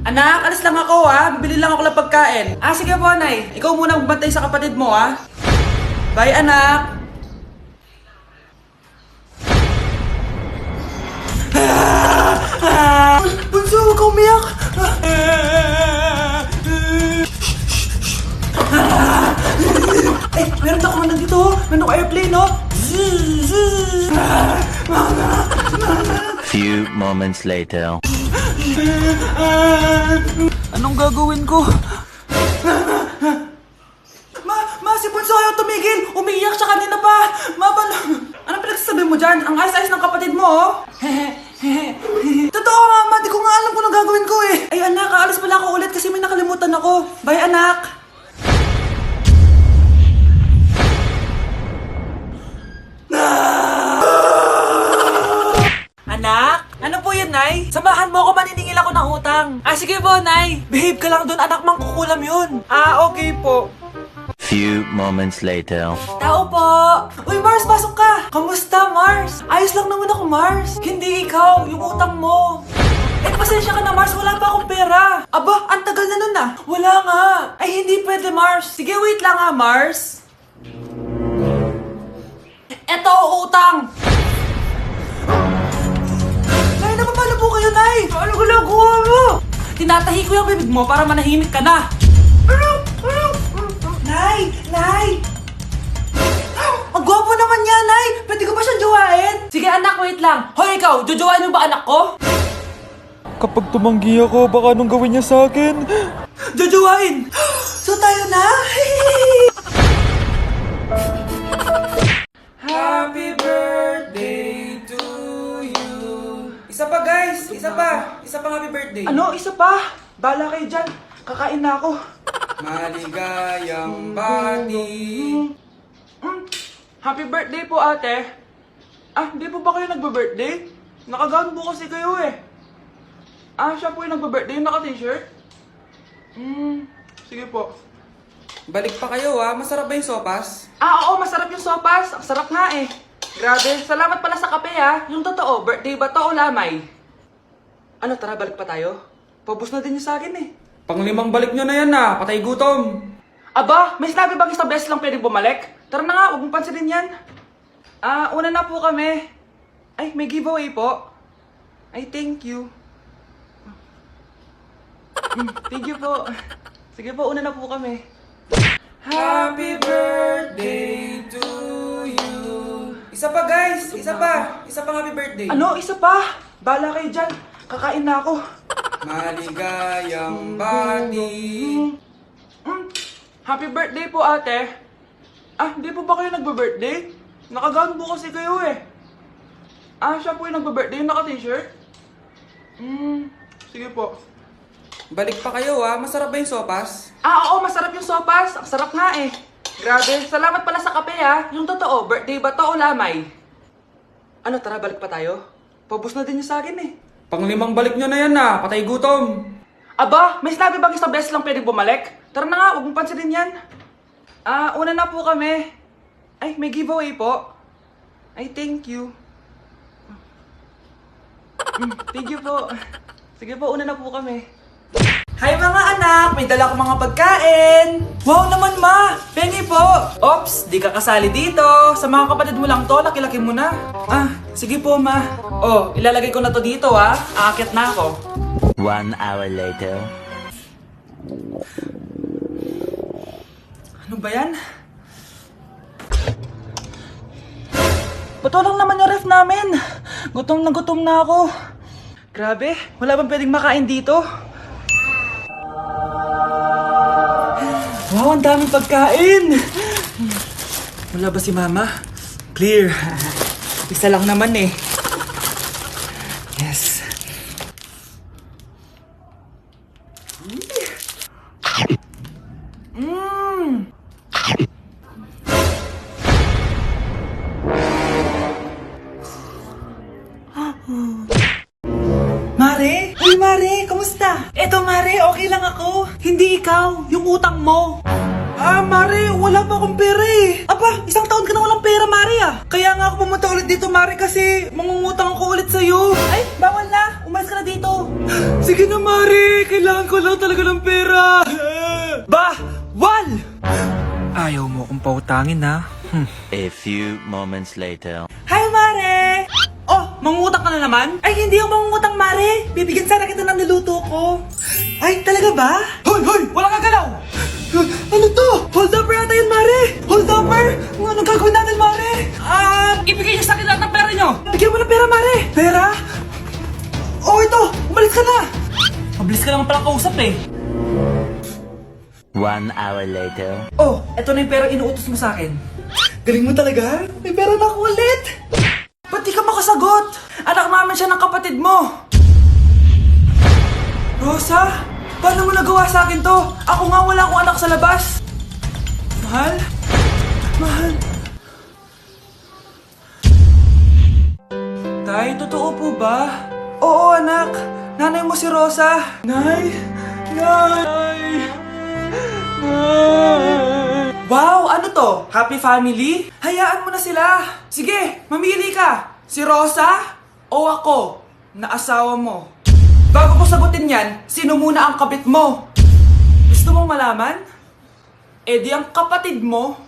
Anak, alis lang ako ha. Bibili lang ako ng pagkain. Sige po, Nay. Ikaw muna magbantay sa kapatid mo ha. Bye, anak. Bunso, huwag ka umiyak. Meron na kumandan dito. Meron ako airplane, no? Few moments later. Anong gagawin ko? Si Bunso ayaw tumigil! Umiiyak siya kanina pa! Anong pinagsasabi mo dyan? Ang ayos-ayos ng kapatid mo, oh! Totoo nga, Ma! Di ko nga alam kung anong gagawin ko, eh! Ay, anak, aalis pala ako ulit kasi may nakalimutan ako. Bye, anak! Anak? Ano po yun, Nay? Samahan mo ako, maniningil ako ng utang. Sige po, Nay. Behave ka lang dun, anak, mangkukulam yun. Okay po. Few moments later. Tao po! Uy, Mars, pasok ka! Kamusta, Mars? Ayos lang naman ako, Mars. Hindi ikaw, yung utang mo. Pasensya ka na, Mars. Wala pa akong pera. Aba, ang tagal na nun ah. Wala nga. Ay, hindi pwede, Mars. Sige, wait lang ha, Mars. Eto, utang! Nay, napapalo po kayo, Nay! Ano ginagawa mo? Tinatahi ko yung bibig mo para manahimik ka na. Nay! Nay! Ang gwapo naman niya, Nay! Pwede ko ba siyang jowain? Sige, anak, wait lang. Hoy, ikaw, jojowain mo ba anak ko? Kapag tumanggi ako, baka anong gawin niya sa akin? Jojowain! So tayo na? Happy birthday to you. Isa pa, guys. Isa pa. Isa pang happy birthday. Ano? Isa pa? Bala kayo dyan. Kakain na ako. Maligayang bati. Happy birthday po, ate. Hindi po ba kayo nagbe-birthday? Nakagown po kasi kayo eh. Siya po yung nagbe-birthday, yung naka-t-shirt? Sige po. Balik pa kayo masarap ba yung sopas? Oo, masarap yung sopas. Ang sarap nga eh. Grabe, salamat pala sa kape Yung totoo, birthday ba to o lamay? Ano, tara, balik pa tayo? Paubos na din yung sa akin eh. Panglimang balik nyo na yan patay gutom. Aba, may sinabi bang isang beses lang pwedeng bumalik? Tara na nga, huwag mong pansinin yan. Una na po kami. Ay, may giveaway po. Ay, thank you. Thank you po. Sige po, una na po kami. Happy birthday to you. Isa pa, guys. Isa pa. Isa pang happy birthday. Ano? Isa pa? Bala kayo dyan. Kakain na ako. Maligayang bati. Happy birthday po, ate. Hindi po ba kayo nagbe-birthday? Nakagown po kasi kayo eh. Siya po yung nagbe-birthday, yung naka-t-shirt? Sige po. Balik pa kayo masarap ba yung sopas? Oo, masarap yung sopas. Ang sarap nga eh. Grabe, salamat pala sa kape Yung totoo, birthday ba to o lamay? Ano, tara, balik pa tayo? Paubos na din yung sa akin eh. Panglimang balik nyo na yan patay gutom. Aba, may sinabi bang isang beses lang pwedeng bumalik? Tara na nga, huwag mong pansinin yan. Una na po kami. Ay, may giveaway po. Ay, thank you. Thank you po. Sige po, una na po kami. Hi mga anak! May dala ko mga pagkain! Wow naman ma! Pengi po! Ops! Di ka kasali dito! Sa mga kapatid mo lang to, laki-laki mo na. Sige po ma. Ilalagay ko na to dito Aakyat na ako. 1 hour later. Ano ba yan? Bato lang naman yung ref namin. Gutom na ako. Grabe, wala bang pwedeng makain dito? Wow, ang daming pagkain! Wala ba si Mama? Clear. Isa lang naman eh. Yes. Mare? Uy, Mare! Kamusta? Eto, Mare, okay lang ako. Hindi ikaw, yung utang mo. Mare, wala pa akong pera eh. Aba, isang taon ka na walang pera, Mare Kaya nga ako pumunta ulit dito, Mare, kasi mangungutang ako ulit sa'yo. Ay, bawal na. Umalis ka na dito. Sige. Sige na, Mare. Kailangan ko lang talaga ng pera. Wal! Ayaw mo akong pautangin, ha? A few moments later. Hi, Mare! Oh, mangungutang ka na naman? Ay, hindi ako mangungutang, Mare. Bibigyan sana kita ng niluto ko. Ay, talaga ba? Hoy! Wala kang galaw! Ano to? Hold up yata yun, Mare! Hold upper! Anong gagawin natin, Mare? Ibigay niyo sa akin lahat ng pera niyo! Bigyan mo ng pera, Mare! Pera? Oh, ito! Umalis ka na! Mabilis ka naman pala kausap eh. 1 hour later. Oh, eto na yung pera inuutos mo sa akin. Galing mo talaga? May pera na ako ulit! Ba't di ka makasagot? Anak namin siya ng kapatid mo! Rosa? Paano mo nagawa sa akin to? Ako nga wala akong anak sa labas! Mahal? Tay, totoo po ba? Oo, anak. Nanay mo si Rosa. Nay! Wow! Ano to? Happy family? Hayaan mo na sila! Sige, mamili ka! Si Rosa o ako na asawa mo? Bago ko sagutin yan, sino muna ang kabit mo? Gusto mong malaman? Eh di ang kapatid mo.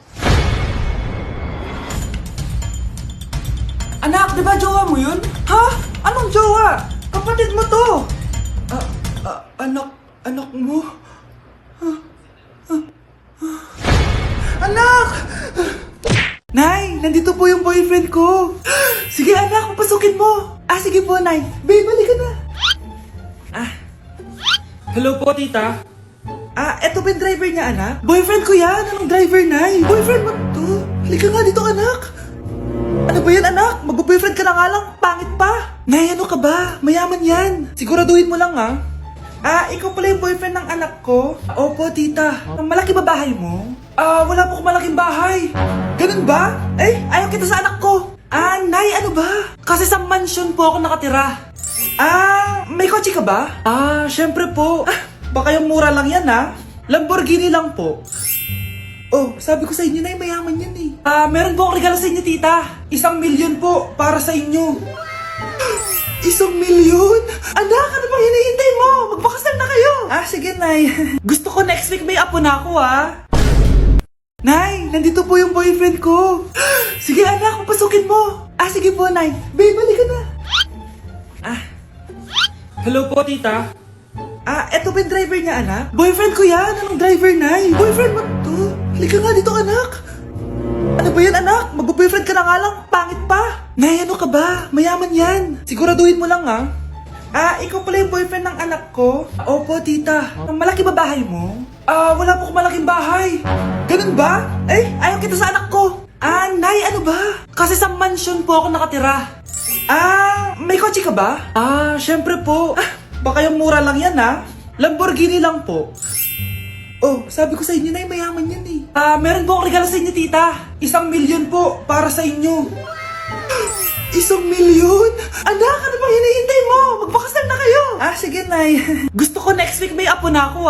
Anak, di ba jowa mo yun? Ha? Anong jowa? Kapatid mo to! Anak mo? Anak! Nay, nandito po yung boyfriend ko. Sige anak, papasukin mo. Sige po, Nay. Babe, balik ka na. Hello po, tita. Eto ba yung driver niya, anak? Boyfriend ko yan. Anong driver, Nay? Boyfriend mo to? Halika nga dito, anak. Ano ba yan, anak? Mag-boyfriend ka na nga lang. Pangit pa. Nay, ano ka ba? Mayaman yan. Siguraduhin mo lang, ha? Ikaw pala yung boyfriend ng anak ko? Opo, tita. Malaki ba bahay mo? Wala po akong malaking bahay. Ganun ba? Ayaw kita sa anak ko. Nay, ano ba? Kasi sa mansion po ako nakatira. May kotse ka ba? Syempre po. Baka yung mura lang yan, ha? Lamborghini lang po. Oh, sabi ko sa inyo, Nay, mayaman yan eh. Meron po akong regalo sa inyo, tita. 1,000,000 po para sa inyo. 1,000,000? Anak, ano bang hinihintay mo? Magpakasal na kayo. Sige, Nay. Gusto ko next week may apo na ako, Nay, nandito po yung boyfriend ko. Sige, anak, papasukin mo. Sige po, Nay. Babe, balik ka na. Hello po, tita. Eto ba yung driver niya, anak? Boyfriend ko yan. Anong driver, Nay? Boyfriend mo to? Halika nga dito, anak. Ano ba yan, anak? Mag-boyfriend ka na nga lang. Pangit pa. Nay, ano ka ba? Mayaman yan. Siguraduhin mo lang, ha? Ikaw pala yung boyfriend ng anak ko? Opo, tita. Malaki ba bahay mo? Wala po akong malaking bahay. Ganun ba? Ayaw kita sa anak ko. Nay, ano ba? Kasi sa mansion po ako nakatira. May kotse ka ba? Syempre po. Baka yung mura lang yan, ha? Lamborghini lang po. Oh, sabi ko sa inyo, Nay, mayaman yan eh. Meron po akong regalo sa inyo, tita. 1,000,000 po para sa inyo. 1,000,000? Anak, ano bang hinihintay mo? Magpakasal na kayo. Sige, Nay. Gusto ko next week may apo na ako,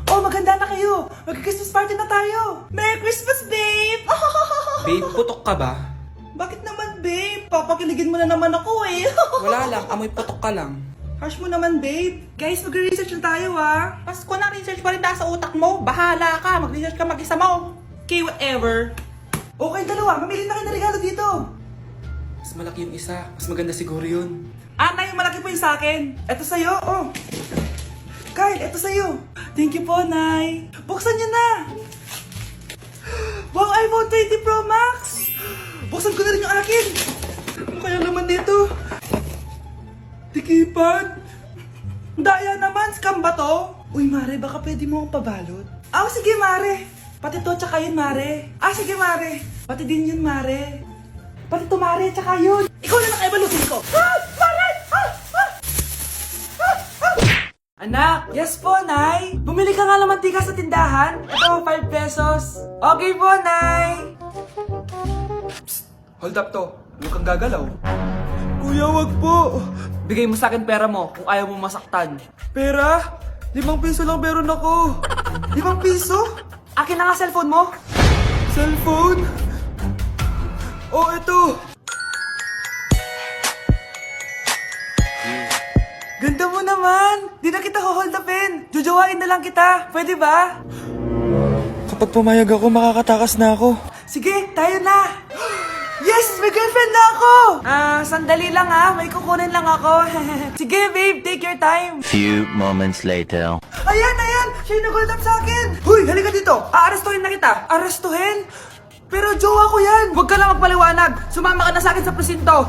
Oh, maganda na kayo. Mag-Christmas party na tayo. Merry Christmas, babe! Babe, putok ka ba? Bakit naman, babe? Papakiligin mo na naman ako, Wala lang, amoy putok ka lang. Harsh mo naman, babe. Guys, mag-research na tayo, Pasko na, research pa rin sa utak mo. Bahala ka, mag-research ka mag-isa mo. Okay, whatever. Okay, dalawa. Mamili na kayo ng regalo dito. Mas malaki yung isa. Mas maganda siguro yun. Nay, yung malaki po yung sa akin. Ito sa'yo, Kyle, ito sa'yo. Thank you po, Nay. Buksan niyo na. Wow, iPhone 20 Pro Max. Buksan ko na rin yung akin. Ano kaya naman dito? Tikipan. Daya naman, scam ba to? Uy, Mare, baka pwede mo akong pabalot. Sige, Mare. Pati to, tsaka yun, Mare. Sige, Mare. Pati din yun, Mare. Pati to, Mare, tsaka yun. Ikaw na lang evaluatin ko. Mare! Anak! Yes po, Nay! Bumili ka nga ng mantika sa tindahan. Ito, 5 pesos. Okay po, Nay! Psst! Hold up to. Huwag kang gagalaw. Kuya, wag po. Bigay mo sa akin pera mo kung ayaw mo masaktan. Pera? 5 piso lang meron ako. 5 piso? Akin na nga cellphone mo. Cellphone? Ito. Ganda Ganda mo naman! Di na kita hold upin! Jojowain na lang kita! Pwede ba? Kapag pumayag ako, makakatakas na ako. Sige, tayo na! Yes! May girlfriend na ako! Sandali lang may kukunin lang ako. Sige, babe, take your time. Few moments later. Ayan! Siya yung nag-hold up sa akin! Huy, halika dito! Aarestuhin na kita! Arestuhin? Pero jowa ko yan! Huwag ka lang magpaliwanag! Sumama ka na sa akin sa presinto!